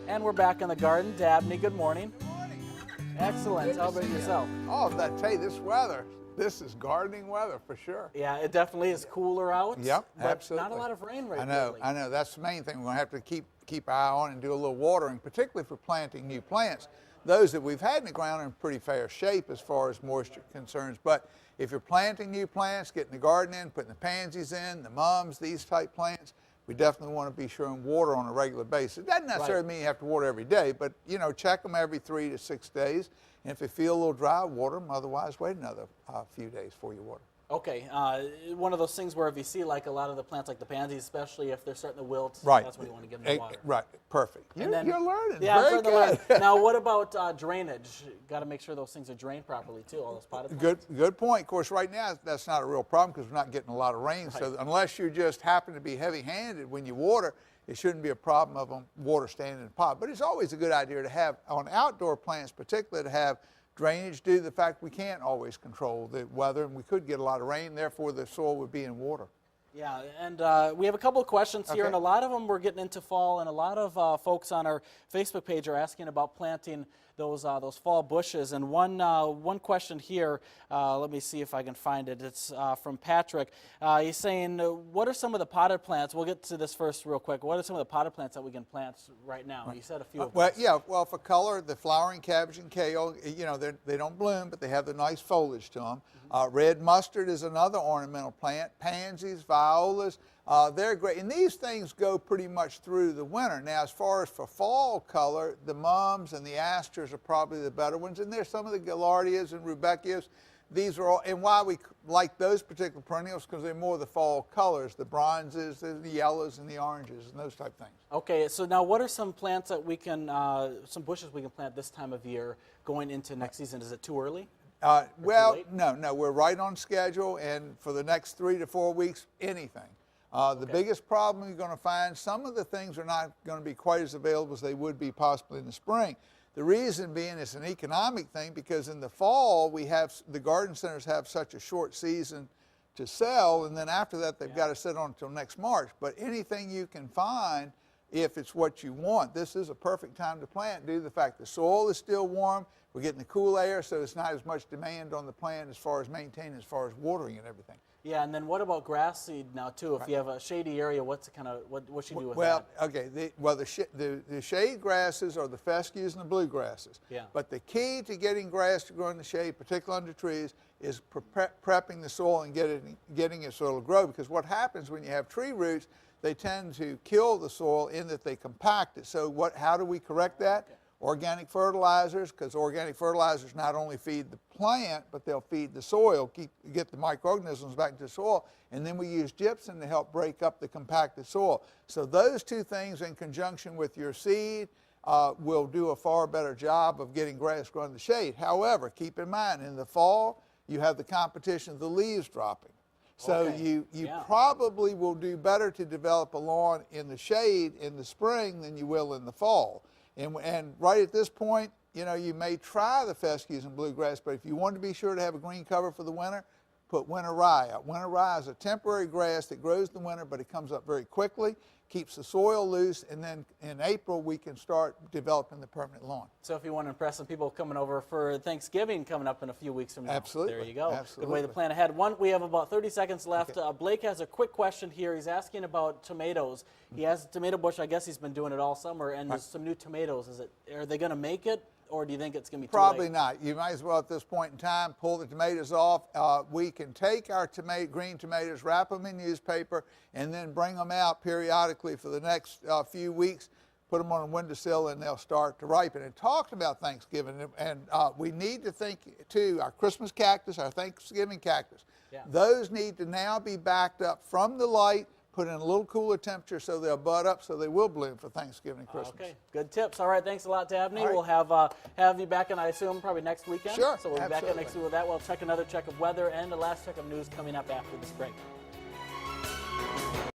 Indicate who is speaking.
Speaker 1: And we're back in the garden. Dabney, good morning.
Speaker 2: Good morning.
Speaker 1: Excellent. How about yourself?
Speaker 2: Oh, I tell you, this weather, this is gardening weather for sure.
Speaker 1: Yeah, it definitely is cooler out.
Speaker 2: Yep,
Speaker 1: but
Speaker 2: absolutely.
Speaker 1: Not a lot of rain right
Speaker 2: I
Speaker 1: now.
Speaker 2: know. That's the main thing. We're going to have to keep eye on and do a little watering, particularly for planting new plants. Those that we've had in the ground are in pretty fair shape as far as moisture concerns. But if you're planting new plants, getting the garden in, putting the pansies in, the mums, these type plants, we definitely want to be sure and water on a regular basis. It doesn't necessarily mean you have to water every day, but check them every 3 to 6 days. And if you feel a little dry, water them. Otherwise, wait another few days before you water.
Speaker 1: Okay, one of those things where if you see like a lot of the plants, like the pansies, especially if they're starting to wilt,
Speaker 2: right.
Speaker 1: That's when you want to give them the water.
Speaker 2: Right, perfect.
Speaker 1: And then,
Speaker 2: you're learning.
Speaker 1: Yeah,
Speaker 2: very good.
Speaker 1: Now, what about drainage? Got to make sure those things are drained properly too. All those potted plants.
Speaker 2: Good point. Of course, right now that's not a real problem because we're not getting a lot of rain. Right. So unless you just happen to be heavy-handed when you water, it shouldn't be a problem of water standing in the pot. But it's always a good idea to have on outdoor plants, particularly to have drainage due to the fact we can't always control the weather, and we could get a lot of rain, therefore the soil would be in water.
Speaker 1: Yeah, and we have a couple of questions here, and a lot of them we're getting into fall, and a lot of folks on our Facebook page are asking about planting those fall bushes. And one question here, let me see if I can find it. It's from Patrick. He's saying, what are some of the potted plants? We'll get to this first real quick. What are some of the potted plants that we can plant right now? You said a few of them.
Speaker 2: Well, for color, the flowering cabbage and kale, they don't bloom, but they have the nice foliage to them. Red mustard is another ornamental plant. Pansies, violas, they're great. And these things go pretty much through the winter. Now, as far as for fall color, the mums and the asters are probably the better ones. And there's some of the gaillardias and rudbeckias. These are all, and why we like those particular perennials, because they're more the fall colors, the bronzes, the yellows, and the oranges, and those type things.
Speaker 1: Okay, so now what are some plants that we can, some bushes we can plant this time of year going into next season? Is it too early?
Speaker 2: Well, no, we're right on schedule, and for the next 3 to 4 weeks, anything. The biggest problem you're going to find, some of the things are not going to be quite as available as they would be possibly in the spring. The reason being it's an economic thing, because in the fall the garden centers have such a short season to sell, and then after that they've got to sit on until next March. But anything you can find, if it's what you want, this is a perfect time to plant due to the fact the soil is still warm. We're getting the cool air, so it's not as much demand on the plant as far as maintaining, as far as watering and everything.
Speaker 1: Yeah, and then what about grass seed now too? If you have a shady area, what should you do with that?
Speaker 2: Well, okay, the shade grasses are the fescues and the bluegrasses.
Speaker 1: Yeah.
Speaker 2: But the key to getting grass to grow in the shade, particularly under trees, is prepping the soil and getting it so it'll grow. Because what happens when you have tree roots, they tend to kill the soil in that they compact it. So how do we correct that? Okay. Organic fertilizers, because organic fertilizers not only feed the plant, but they'll feed the soil, get the microorganisms back into the soil, and then we use gypsum to help break up the compacted soil. So those two things in conjunction with your seed will do a far better job of getting grass growing in the shade. However, keep in mind, in the fall, you have the competition of the leaves dropping. So you probably will do better to develop a lawn in the shade in the spring than you will in the fall. And right at this point, you may try the fescues and bluegrass, but if you want to be sure to have a green cover for the winter, put winter rye out. Winter rye is a temporary grass that grows in the winter, but it comes up very quickly, keeps the soil loose, and then in April we can start developing the permanent lawn.
Speaker 1: So if you want to impress some people coming over for Thanksgiving coming up in a few weeks from now.
Speaker 2: Absolutely.
Speaker 1: There you go.
Speaker 2: Absolutely.
Speaker 1: Good way to plan ahead. We have about 30 seconds left.
Speaker 2: Okay.
Speaker 1: Blake has a quick question here. He's asking about tomatoes. He has a tomato bush. I guess he's been doing it all summer, and there's some new tomatoes. Are they going to make it? Or do you think it's going to be too late?
Speaker 2: Probably not. You might as well at this point in time pull the tomatoes off. We can take our green tomatoes, wrap them in newspaper, and then bring them out periodically for the next few weeks, put them on a windowsill, and they'll start to ripen. And talked about Thanksgiving, and we need to think too, our Christmas cactus, our Thanksgiving cactus, those need to now be backed up from the light, put in a little cooler temperature so they'll bud up so they will bloom for Thanksgiving and Christmas.
Speaker 1: Okay, good tips. All right, thanks a lot, Dabney.
Speaker 2: Right.
Speaker 1: We'll have you back in, I assume, probably next weekend.
Speaker 2: Sure,
Speaker 1: So we'll be back in
Speaker 2: absolutely.
Speaker 1: next week with that. We'll check another check of weather and the last check of news coming up after this break.